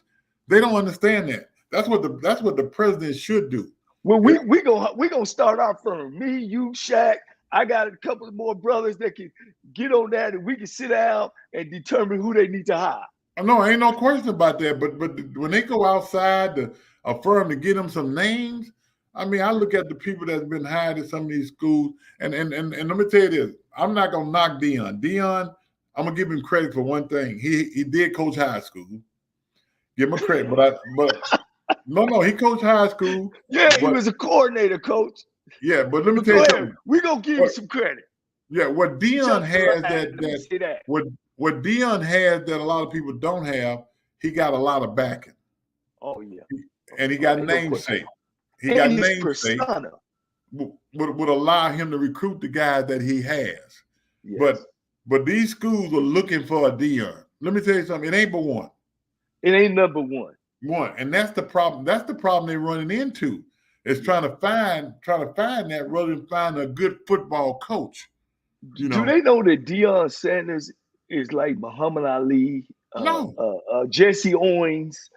They don't understand that. That's what the president should do. Well, we gonna start our firm. Me, you, Shaq. I got a couple of more brothers that can get on that, and we can sit down and determine who they need to hire. No, ain't no question about that. But when they go outside a firm to get them some names, I look at the people that's been hired at some of these schools, and let me tell you this: I'm not gonna knock Deion. Deion, I'm gonna give him credit for one thing. He did coach high school. Give him credit, but no, he coached high school. Yeah, he was a coordinator, coach. Yeah, but let me tell you something. We're gonna give you some credit. Yeah, what Deion has what Deion has that a lot of people don't have, he got a lot of backing. Oh yeah. And he got namesake. He got namesake. Would allow him to recruit the guys that he has. Yes. But these schools are looking for a Deion. Let me tell you something. It ain't but one. It ain't number one. And that's the problem. That's the problem they're running into. Is trying to find that rather than find a good football coach. Do they know that Deion Sanders is like Muhammad Ali, Jesse Owens?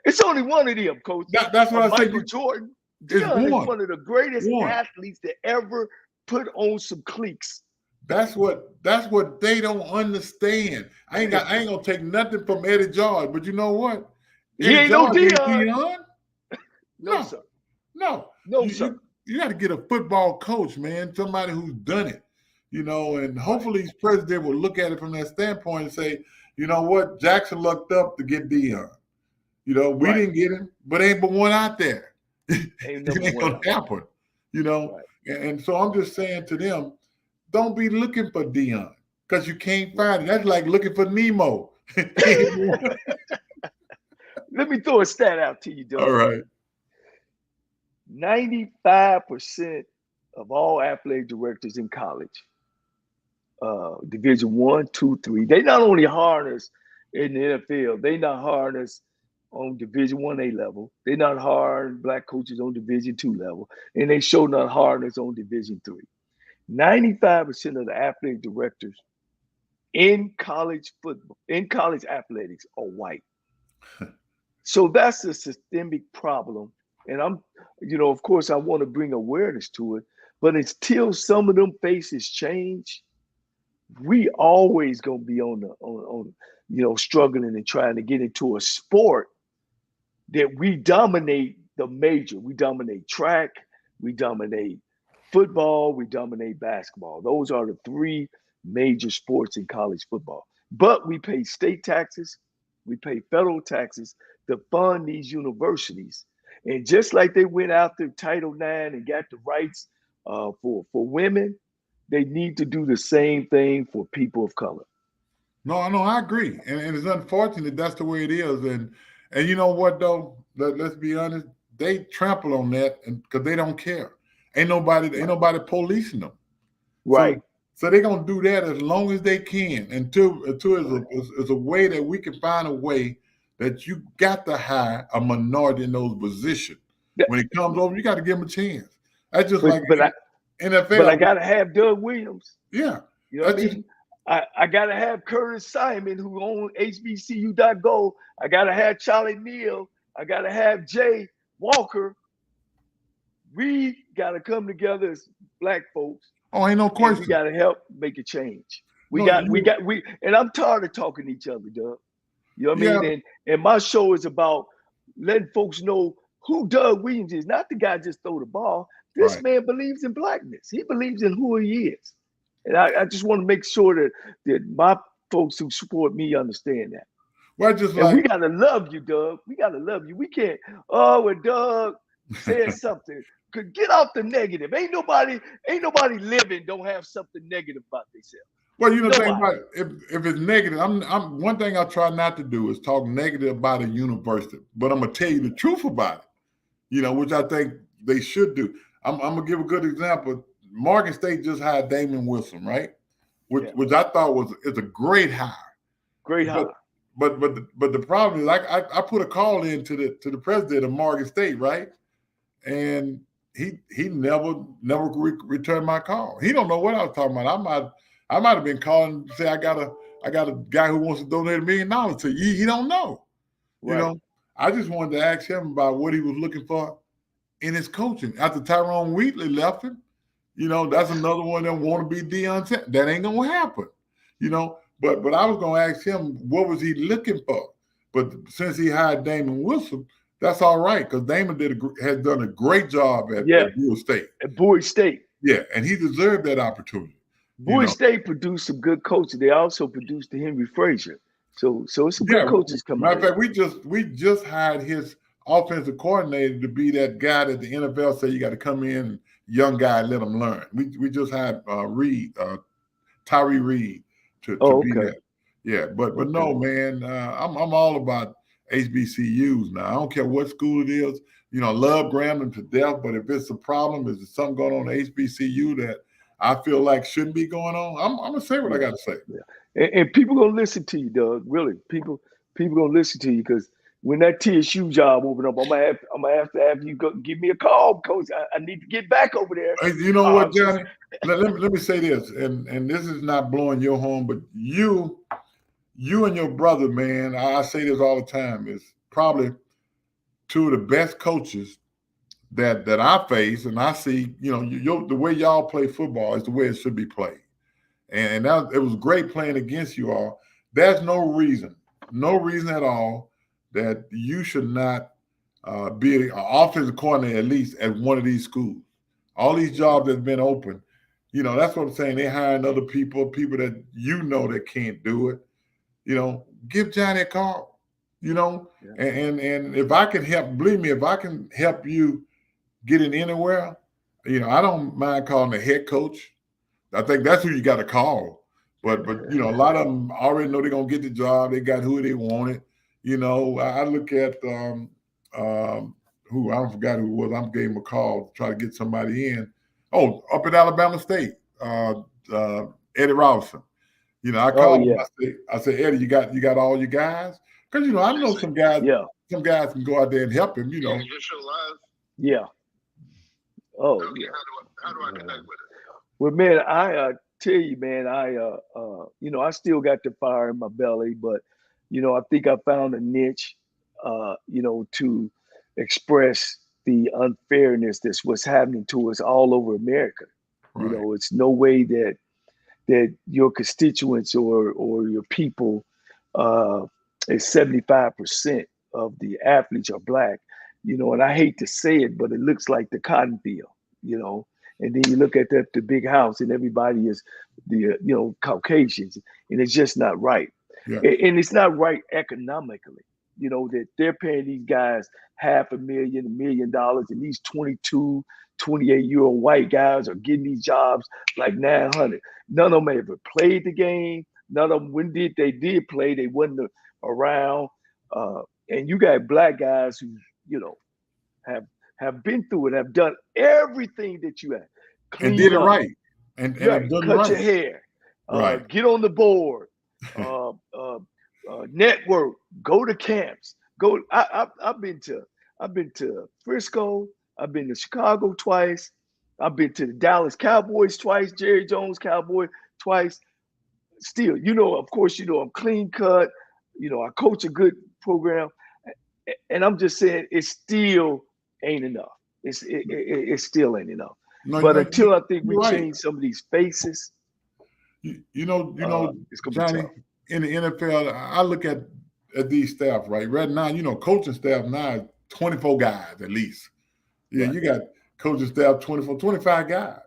It's only one of them, coach. That's what I said. Michael Jordan. Deion is one of the greatest athletes to ever put on some cleats. That's what they don't understand. I ain't gonna take nothing from Eddie George, but you know what? He ain't no Deion. No, sir. No, sir. You got to get a football coach, man, somebody who's done it, and hopefully his president will look at it from that standpoint and say, you know what, Jackson lucked up to get Deion. We didn't get him, but ain't but one out there. It ain't going to happen, Right. And so I'm just saying to them, don't be looking for Deion because you can't find it. That's like looking for Nemo. Let me throw a stat out to you, Doug. All right. 95% of all athletic directors in college, Division 1, 2, 3, they not only harness in the NFL, they not harness on Division 1A level. They not hiring black coaches on Division 2 level, and they show not harness on Division 3. 95% of the athletic directors in college football, in college athletics, are white. So that's a systemic problem. And of course, I want to bring awareness to it. But until some of them faces change, we always gonna be on struggling and trying to get into a sport that we dominate the major. We dominate track, we dominate football, we dominate basketball. Those are the three major sports in college football. But we pay state taxes, we pay federal taxes to fund these universities. And just like they went after Title IX and got the rights for women, they need to do the same thing for people of color. No, no, I agree, and it's unfortunate that's the way it is. And you know what though? Let's be honest. They trample on that, and because they don't care. Ain't nobody policing them. Right. So they're gonna do that as long as they can until is a way that we can find a way that you got to hire a minority in those positions. When it comes over, you got to give them a chance. That's just like NFL. But I gotta have Doug Williams. Yeah. You know what I mean? I gotta have Curtis Simon, who owns HBCU.go. I gotta have Charlie Neal. I gotta have Jay Walker. We gotta come together as black folks. Oh, ain't no question. We gotta help make a change. And I'm tired of talking to each other, Doug. You know what I mean? And my show is about letting folks know who Doug Williams is, not the guy just throw the ball. This man believes in blackness. He believes in who he is. And I just want to make sure that my folks who support me understand that. Well, we gotta love you, Doug. We gotta love you. We can't. Oh, when Doug says something, get off the negative. Ain't nobody living don't have something negative about themselves. Well, you know, think about it. If it's negative, I'm one thing I try not to do is talk negative about a university, but I'm gonna tell you the truth about it. You know, which I think they should do. I'm gonna give a good example. Morgan State just hired Damon Wilson, right? Which I thought is a great hire. Great hire. But the problem is, I put a call in to the president of Morgan State, right? And he never returned my call. He don't know what I was talking about. I might have been calling to say I got a guy who wants to donate $1 million to you. He don't know. Right. You know, I just wanted to ask him about what he was looking for in his coaching. After Tyrone Wheatley left him, you know, that's another one that want to be Deion Sanders. That ain't gonna happen, you know. But I was gonna ask him what was he looking for. But since he hired Damon Wilson, that's all right because Damon has done a great job at Bowie State. At Bowie State. Yeah, and he deserved that opportunity. Bowie State produced some good coaches. They also produced the Henry Frazier. So it's some good coaches coming. Matter of fact, we just hired his offensive coordinator to be that guy that the NFL said you got to come in, young guy, let him learn. We just had Tyree Reed to be that. Yeah, but no, man, I'm all about HBCUs now. I don't care what school it is. You know, I love Grambling to death, but if it's a problem, is there something going on at HBCU that I feel like shouldn't be going on, I'm gonna say what I got to say. Yeah. And people gonna listen to you, Doug. Really, people gonna listen to you because when that TSU job open up, I'm gonna have to have you go give me a call, Coach. I need to get back over there. You know what, Johnny? let me say this, and this is not blowing your horn, but you and your brother, man, I say this all the time, is probably two of the best coaches that I face, and I see. You know, the way y'all play football is the way it should be played, and it was great playing against you all. There's no reason at all that you should not be an offensive coordinator at least at one of these schools. All these jobs that's been open, you know, that's what I'm saying. They're hiring other people that you know that can't do it. You know, give Johnny a call. You know, and if I can help, believe me, if I can help you get in anywhere, you know, I don't mind calling the head coach. I think that's who you got to call. But you know, a lot of them already know they're gonna get the job. They got who they wanted. You know, I look at who I forgot who it was. I gave him a call to try to get somebody in. Oh, up at Alabama State, Eddie Robinson. You know, I called him. I said, Eddie, you got all your guys? Because you know, I know some guys. Yeah. Some guys can go out there and help him. You know. Yeah. Oh, yeah. How do I connect with it? Well, man, I tell you, man, you know, I still got the fire in my belly, but you know, I think I found a niche, you know, to express the unfairness that's what's happening to us all over America. Right. You know, it's no way that your constituents or your people is 75% of the athletes are black. You know, and I hate to say it, but it looks like the cotton field. you know. And then you look at the big house, and everybody is Caucasians, and it's just not right. Yeah. And it's not right economically. That they're paying these guys $500,000, $1 million, and these 22, 28-year-old white guys are getting these jobs like 900. None of them ever played the game. None of them, when they did play, they wasn't around. And you got black guys who, have been through it, have done everything that you have. And did Clean it up, right. And have done cut your right. hair, Right. get on the board, network, go to camps. I've been to Frisco. I've been to Chicago twice. I've been to the Dallas Cowboys twice. Jerry Jones Cowboy twice. Still, of course, I'm clean cut. I coach a good program, and I'm just saying it still ain't enough. It still ain't enough. No, But until I think we you're right. change some of these faces, You know, it's gonna Johnny, be tough. in the NFL, I look at these staff, right? Right now, coaching staff now is 24 guys at least. Yeah, Right. you got coaching staff 24, 25 guys.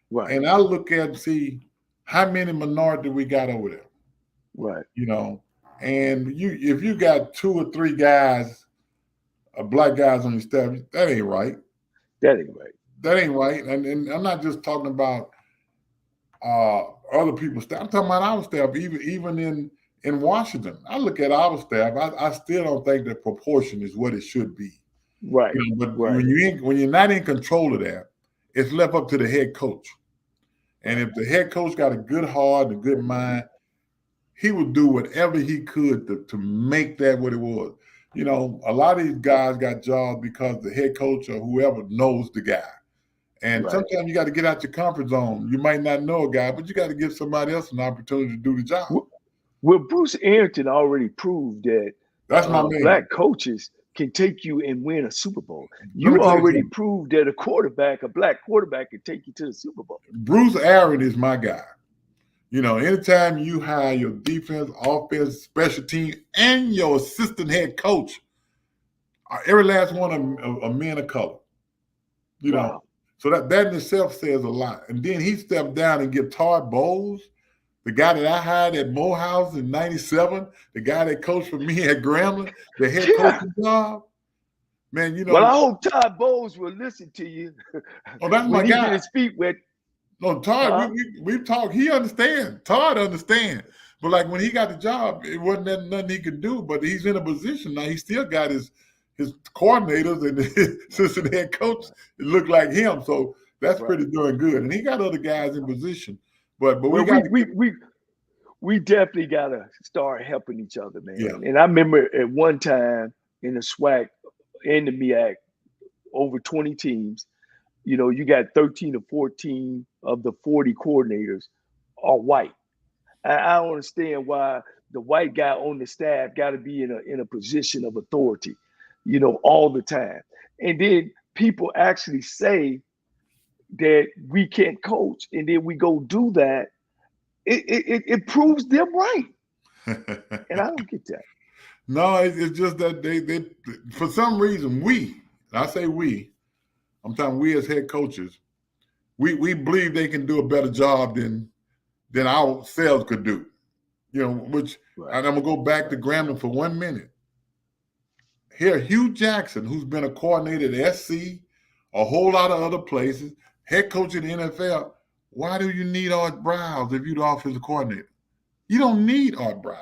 Right. And I look at and see how many minority we got over there. Right. And if you got 2 or 3 guys, black guys on your staff, that ain't right. That ain't right. That ain't right. And I'm not just talking about other people's staff. I'm talking about our staff, even in Washington. I look at our staff. I still don't think the proportion is what it should be. Right. But right. when you're not in control of that, it's left up to the head coach. And if the head coach got a good heart, a good mind, he would do whatever he could to make that what it was. A lot of these guys got jobs because the head coach or whoever knows the guy. And sometimes you got to get out your comfort zone. You might not know a guy, but you got to give somebody else an opportunity to do the job. Well, Bruce Arrington already proved that that's my man. Black coaches can take you and win a Super Bowl. You already proved that a black quarterback, can take you to the Super Bowl. Bruce Aaron is my guy. Anytime you hire your defense, offense, special team, and your assistant head coach, every last one of men of color. Wow. So that in itself says a lot. And then he stepped down and get Todd Bowles, the guy that I hired at Morehouse in '97, the guy that coached for me at Grambling, the head coaching job. Man, Well, I hope Todd Bowles will listen to you. Oh, that's my guy. When he get his feet wet. No, Todd, we've talked. He understands. Todd understands. But like when he got the job, it wasn't nothing he could do. But he's in a position now. He still got his coordinators and his assistant head coach. It looked like him. So that's pretty doing good. And he got other guys in position. But we definitely gotta start helping each other, man. Yeah. And I remember at one time in the SWAC and the MEAC, over 20 teams. You got 13 or 14 of the 40 coordinators are white. I don't understand why the white guy on the staff got to be in a position of authority, all the time. And then people actually say that we can't coach, and then we go do that. It proves them right. And I don't get that. No, it's just that they for some reason I say we, I'm talking we as head coaches, we believe they can do a better job than ourselves could do. Which and I'm gonna go back to Grambling for 1 minute. Here, Hugh Jackson, who's been a coordinator at SC, a whole lot of other places, head coach in the NFL. Why do you need Art Browse if you're the offensive coordinator? You don't need Art Browse.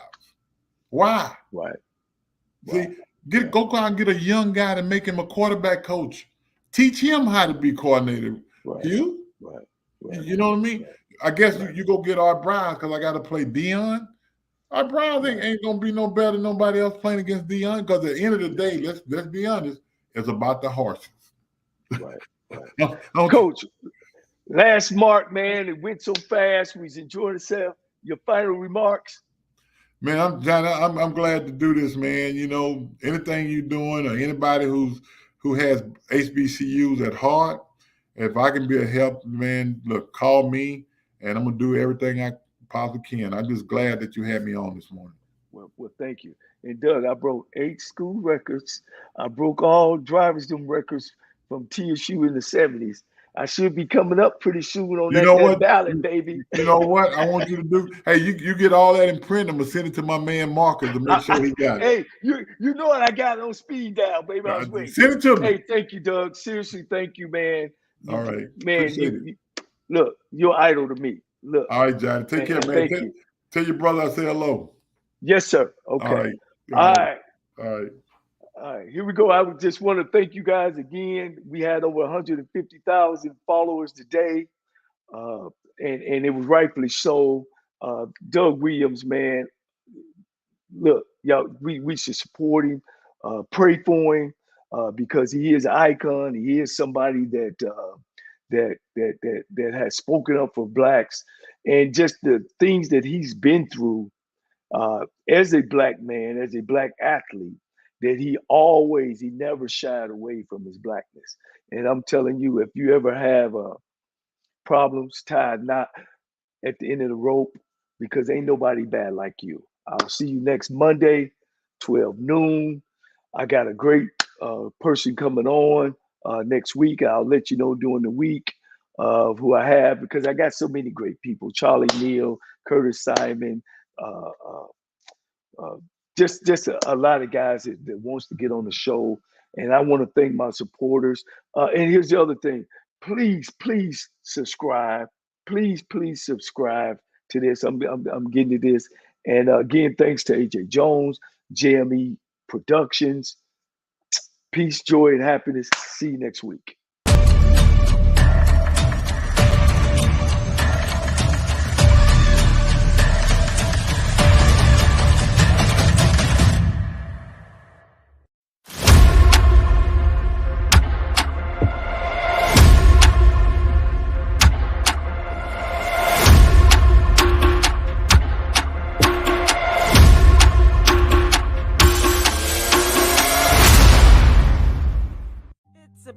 Why? Right. See, go out and get a young guy to make him a quarterback coach. Teach him how to be coordinator. Right. You? Right. You know what I mean? Right. I guess you go get Art Browse because I got to play Deion. Art Browse ain't going to be no better than nobody else playing against Deion because at the end of the day, let's be honest, it's about the horses. Right. Coach, last mark, man, it went so fast. We was enjoying ourselves. Your final remarks? Man, I'm glad to do this, man. Anything you're doing or anybody who has HBCUs at heart, if I can be a help, man, look, call me, and I'm going to do everything I possibly can. I'm just glad that you had me on this morning. Well, thank you. And Doug, I broke 8 school records. I broke all driver's room records from TSU in the 70s. I should be coming up pretty soon on You know that what? ballot, baby. You know what? I want you to do. Hey, you get all that in print. I'm gonna send it to my man Marcus to make sure he got it. Hey, you know what? I got it on speed dial, baby. I was waiting. Send it to me. Hey, thank you, Doug. Seriously, thank you, man. All right, man. Appreciate it. Look, you're idol to me. Look. All right, Johnny. Take care, man. Thank you. Tell your brother I say hello. Yes, sir. Okay. All right. All right. All right. Here we go. I would just want to thank you guys again. We had over 150,000 followers today, and it was rightfully so. Doug Williams, man. Look, y'all, we should support him, pray for him, because he is an icon. He is somebody that has spoken up for Blacks, and just the things that he's been through as a Black man, as a Black athlete, that he never shied away from his Blackness. And I'm telling you, if you ever have problems, tie a knot at the end of the rope, because ain't nobody bad like you. I'll see you next Monday, 12 noon. I got a great person coming on next week. I'll let you know during the week of who I have, because I got so many great people. Charlie Neal, Curtis Simon, just a lot of guys that wants to get on the show. And I want to thank my supporters. And here's the other thing. Please subscribe. Please subscribe to this. I'm getting to this. And again, thanks to AJ Jones, JM&E Productions. Peace, joy, and happiness. See you next week.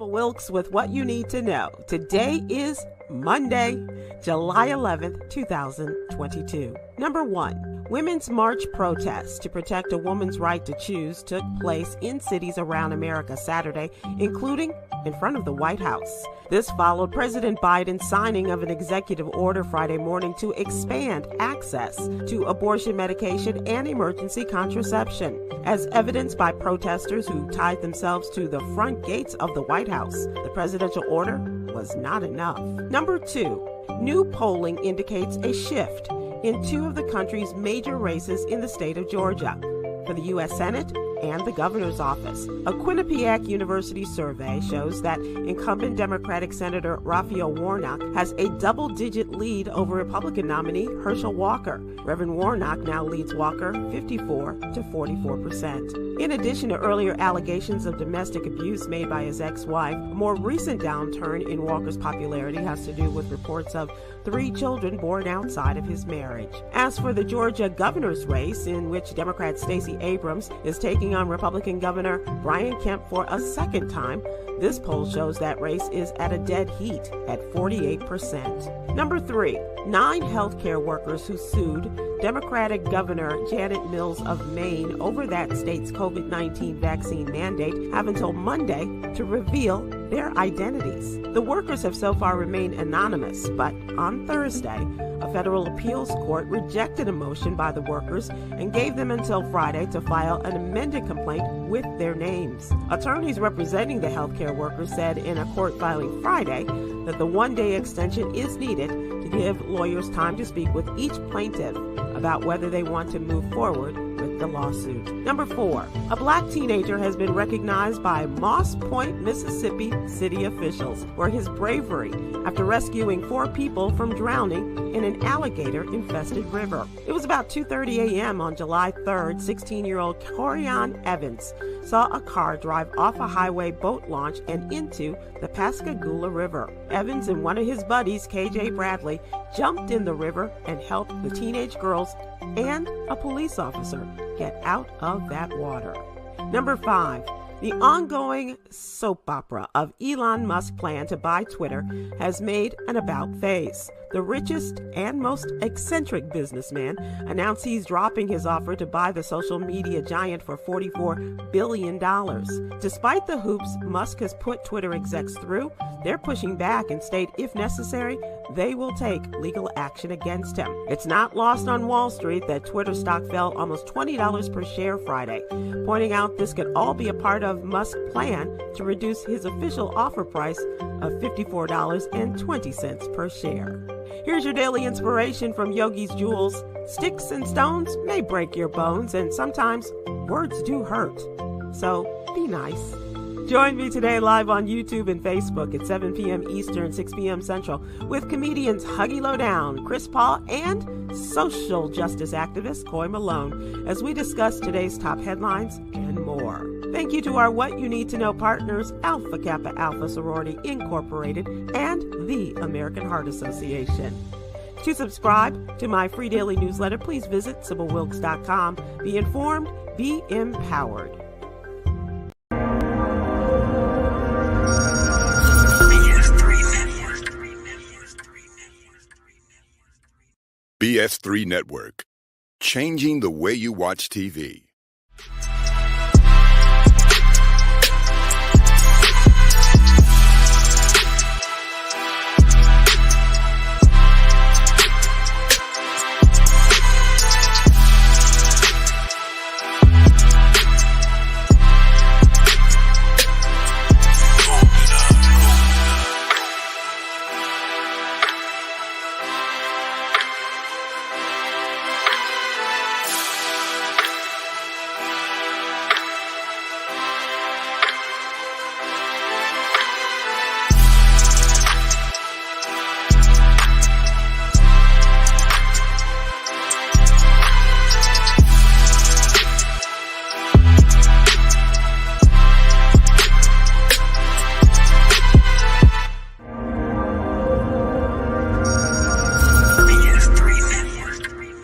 Wilkes with what you need to know. Today is Monday, July 11th, 2022. Number 1, Women's March protests to protect a woman's right to choose took place in cities around America Saturday, including in front of the White House. This followed President Biden's signing of an executive order Friday morning to expand access to abortion medication and emergency contraception, as evidenced by protesters who tied themselves to the front gates of the White House. The presidential order was not enough. Number 2, new polling indicates a shift in 2 of the country's major races in the state of Georgia, for the U.S. Senate and the governor's office. A Quinnipiac University survey shows that incumbent Democratic Senator Raphael Warnock has a double-digit lead over Republican nominee Herschel Walker. Reverend Warnock now leads Walker 54 to 44%. In addition to earlier allegations of domestic abuse made by his ex-wife, a more recent downturn in Walker's popularity has to do with reports of 3 children born outside of his marriage. As for the Georgia governor's race, in which Democrat Stacey Abrams is taking on Republican Governor Brian Kemp for a second time, this poll shows that race is at a dead heat at 48%. Number 3, 9 healthcare workers who sued Democratic Governor Janet Mills of Maine over that state's COVID-19 vaccine mandate have until Monday to reveal their identities. The workers have so far remained anonymous, but on Thursday, a federal appeals court rejected a motion by the workers and gave them until Friday to file an amended complaint with their names. Attorneys representing the healthcare workers said in a court filing Friday that the one-day extension is needed to give lawyers time to speak with each plaintiff about whether they want to move forward with the lawsuit. Number 4, a black teenager has been recognized by Moss Point, Mississippi city officials for his bravery after rescuing 4 people from drowning in an alligator-infested river. It was about 2:30 a.m. on July 3rd. 16-year-old Corian Evans saw a car drive off a highway boat launch and into the Pascagoula River. Evans and one of his buddies, KJ Bradley, jumped in the river and helped the teenage girls and a police officer get out of that water. Number 5, The ongoing soap opera of Elon Musk's plan to buy Twitter has made an about face. The richest and most eccentric businessman announced he's dropping his offer to buy the social media giant for $44 billion. Despite the hoops Musk has put Twitter execs through, they're pushing back and state if necessary, they will take legal action against him. It's not lost on Wall Street that Twitter stock fell almost $20 per share Friday, pointing out this could all be a part of Musk's plan to reduce his official offer price of $54.20 per share. Here's your daily inspiration from Yogi's Jewels. Sticks and stones may break your bones, and sometimes words do hurt. So be nice. Join me today live on YouTube and Facebook at 7 p.m. Eastern, 6 p.m. Central with comedians Huggy Lowdown, Chris Paul, and social justice activist Coy Malone as we discuss today's top headlines and more. Thank you to our What You Need to Know partners, Alpha Kappa Alpha Sorority Incorporated and the American Heart Association. To subscribe to my free daily newsletter, please visit SybylWilkes.com. Be informed, be empowered. BS3 Network, changing the way you watch TV.